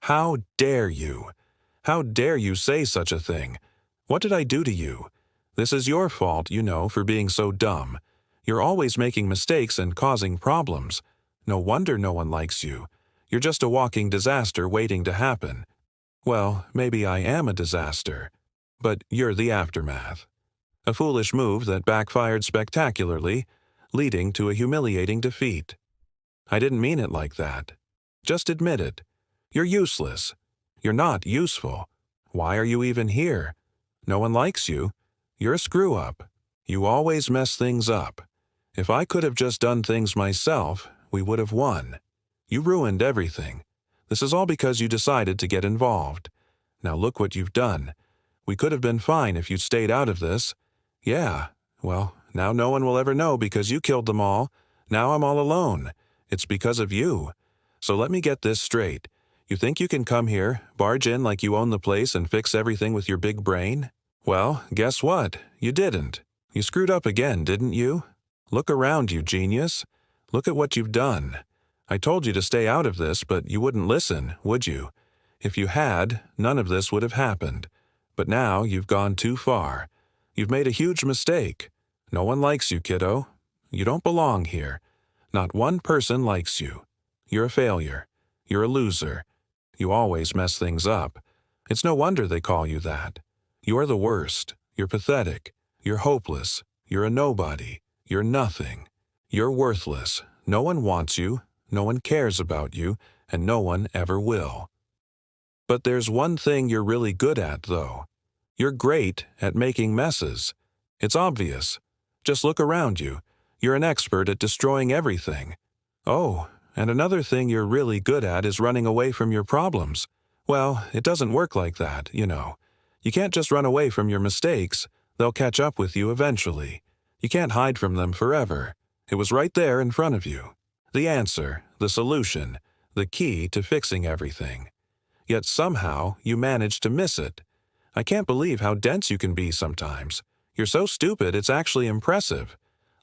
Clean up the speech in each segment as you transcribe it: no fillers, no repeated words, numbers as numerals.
How dare you? How dare you say such a thing? What did I do to you? This is your fault, you know, for being so dumb. You're always making mistakes and causing problems. No wonder no one likes you. You're just a walking disaster waiting to happen. Well, maybe I am a disaster, but you're the aftermath. A foolish move that backfired spectacularly, leading to a humiliating defeat. I didn't mean it like that. Just admit it. You're useless. You're not useful. Why are you even here? No one likes you. You're a screw-up. You always mess things up. If I could have just done things myself, we would have won. You ruined everything. This is all because you decided to get involved. Now look what you've done. We could have been fine if you'd stayed out of this. Yeah, well, now no one will ever know because you killed them all. Now I'm all alone. It's because of you. So let me get this straight. You think you can come here, barge in like you own the place and fix everything with your big brain? Well, guess what? You didn't. You screwed up again, didn't you? Look around you, genius. Look at what you've done. I told you to stay out of this, but you wouldn't listen, would you? If you had, none of this would have happened. But now you've gone too far. You've made a huge mistake. No one likes you, kiddo. You don't belong here. Not one person likes you. You're a failure. You're a loser. You always mess things up. It's no wonder they call you that. You're the worst. You're pathetic. You're hopeless. You're a nobody. You're nothing. You're worthless. No one wants you. No one cares about you, and no one ever will. But there's one thing you're really good at, though. You're great at making messes. It's obvious. Just look around you. You're an expert at destroying everything. Oh, and another thing you're really good at is running away from your problems. Well, it doesn't work like that, you know. You can't just run away from your mistakes. They'll catch up with you eventually. You can't hide from them forever. It was right there in front of you. The answer, the solution, the key to fixing everything. Yet somehow you managed to miss it. I can't believe how dense you can be sometimes. You're so stupid it's actually impressive.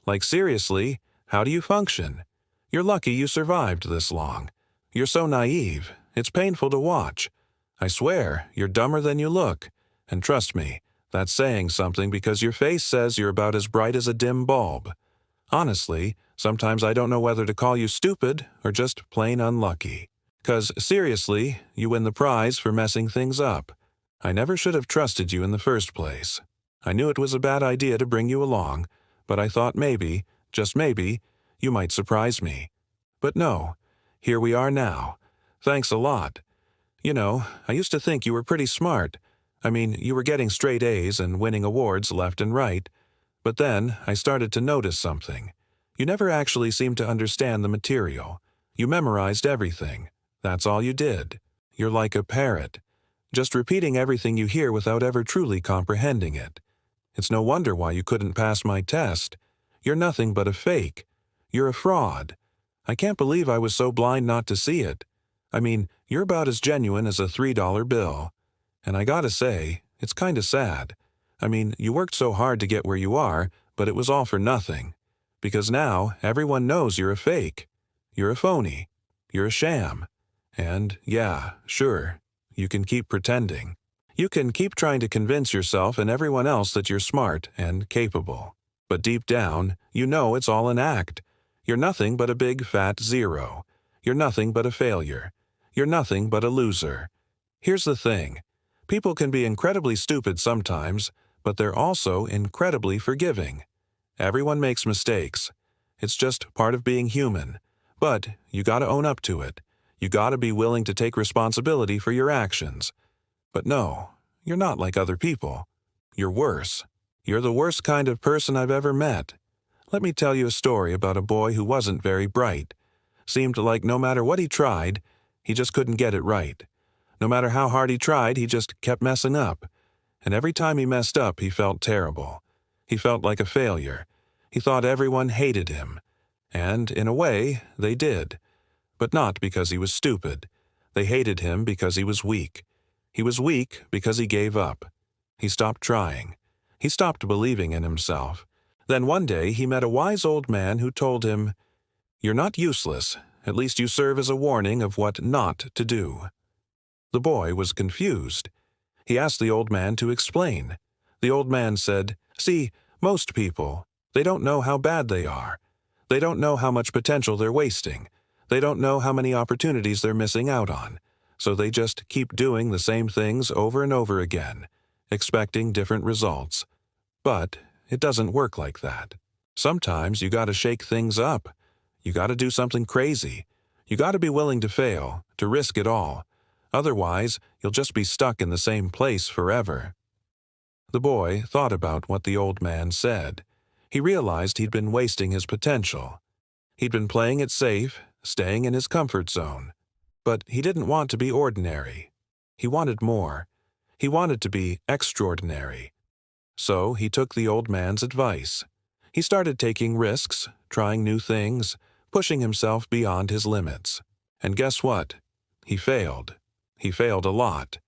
Like seriously, how do you function? You're lucky you survived this long. You're so naive, it's painful to watch. I swear, you're dumber than you look. And trust me, that's saying something because your face says you're about as bright as a dim bulb. Honestly, sometimes I don't know whether to call you stupid or just plain unlucky. 'Cause seriously, you win the prize for messing things up. I never should have trusted you in the first place. I knew it was a bad idea to bring you along, but I thought maybe, just maybe, you might surprise me. But no, here we are now. Thanks a lot. You know, I used to think you were pretty smart. I mean, you were getting straight A's and winning awards left and right. But then I started to notice something. You never actually seemed to understand the material. You memorized everything. That's all you did. You're like a parrot, just repeating everything you hear without ever truly comprehending it. It's no wonder why you couldn't pass my test. You're nothing but a fake. You're a fraud. I can't believe I was so blind not to see it. I mean, you're about as genuine as a $3 bill. And I gotta say, it's kinda sad. I mean, you worked so hard to get where you are, but it was all for nothing. Because now, everyone knows you're a fake. You're a phony. You're a sham. And, yeah, sure, you can keep pretending. You can keep trying to convince yourself and everyone else that you're smart and capable. But deep down, you know it's all an act. You're nothing but a big fat zero. You're nothing but a failure. You're nothing but a loser. Here's the thing. People can be incredibly stupid sometimes, but they're also incredibly forgiving. Everyone makes mistakes. It's just part of being human. But you gotta own up to it. You gotta be willing to take responsibility for your actions. But no, you're not like other people. You're worse. You're the worst kind of person I've ever met. Let me tell you a story about a boy who wasn't very bright. Seemed like no matter what he tried, he just couldn't get it right. No matter how hard he tried, he just kept messing up. And every time he messed up, he felt terrible. He felt like a failure. He thought everyone hated him. And, in a way, they did. But not because he was stupid. They hated him because he was weak. He was weak because he gave up. He stopped trying. He stopped believing in himself. Then one day he met a wise old man who told him, "You're not useless. At least you serve as a warning of what not to do." The boy was confused. He asked the old man to explain. The old man said, "See, most people, they don't know how bad they are. They don't know how much potential they're wasting. They don't know how many opportunities they're missing out on. So they just keep doing the same things over and over again, expecting different results. But it doesn't work like that. Sometimes you gotta shake things up. You gotta do something crazy. You gotta be willing to fail, to risk it all. Otherwise, you'll just be stuck in the same place forever." The boy thought about what the old man said. He realized he'd been wasting his potential. He'd been playing it safe, staying in his comfort zone. But he didn't want to be ordinary. He wanted more. He wanted to be extraordinary. So he took the old man's advice. He started taking risks, trying new things, pushing himself beyond his limits. And guess what? He failed. He failed a lot.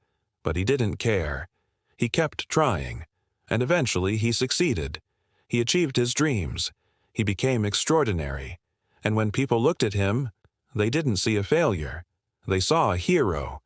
But he didn't care. He kept trying. And eventually he succeeded. He achieved his dreams. He became extraordinary. And when people looked at him, they didn't see a failure. They saw a hero.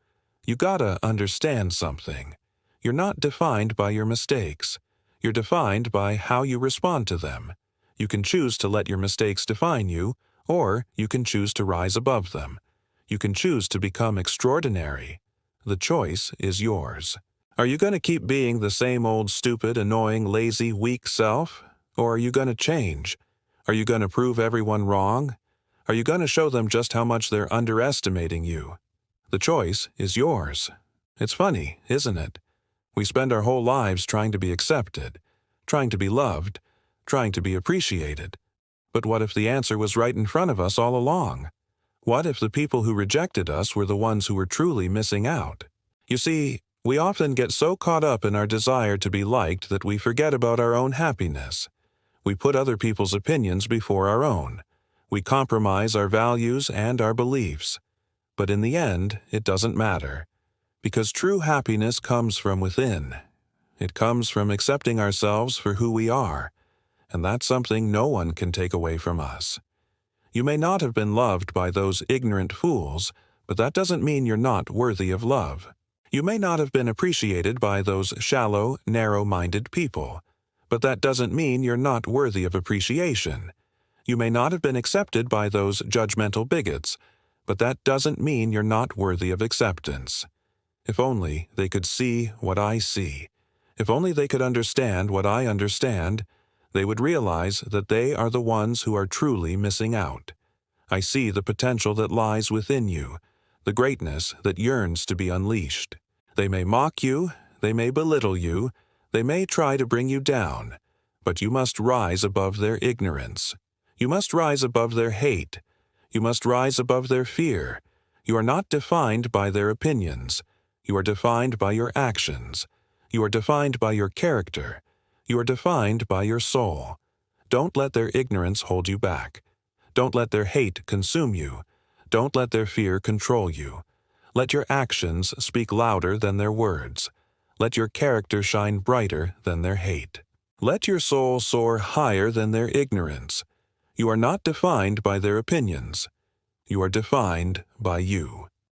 You gotta understand something. You're not defined by your mistakes. You're defined by how you respond to them. You can choose to let your mistakes define you, or you can choose to rise above them. You can choose to become extraordinary. The choice is yours. Are you going to keep being the same old stupid, annoying, lazy, weak self? Or are you going to change? Are you going to prove everyone wrong? Are you going to show them just how much they're underestimating you? The choice is yours. It's funny, isn't it? We spend our whole lives trying to be accepted, trying to be loved, trying to be appreciated. But what if the answer was right in front of us all along? What if the people who rejected us were the ones who were truly missing out? You see, we often get so caught up in our desire to be liked that we forget about our own happiness. We put other people's opinions before our own. We compromise our values and our beliefs. But in the end, it doesn't matter. Because true happiness comes from within. It comes from accepting ourselves for who we are. And that's something no one can take away from us. You may not have been loved by those ignorant fools, but that doesn't mean you're not worthy of love. You may not have been appreciated by those shallow, narrow-minded people, but that doesn't mean you're not worthy of appreciation. You may not have been accepted by those judgmental bigots, but that doesn't mean you're not worthy of acceptance. If only they could see what I see. If only they could understand what I understand, they would realize that they are the ones who are truly missing out. I see the potential that lies within you, the greatness that yearns to be unleashed. They may mock you, they may belittle you, they may try to bring you down, but you must rise above their ignorance. You must rise above their hate. You must rise above their fear. You are not defined by their opinions. You are defined by your actions. You are defined by your character. You are defined by your soul. Don't let their ignorance hold you back. Don't let their hate consume you. Don't let their fear control you. Let your actions speak louder than their words. Let your character shine brighter than their hate. Let your soul soar higher than their ignorance. You are not defined by their opinions. You are defined by you.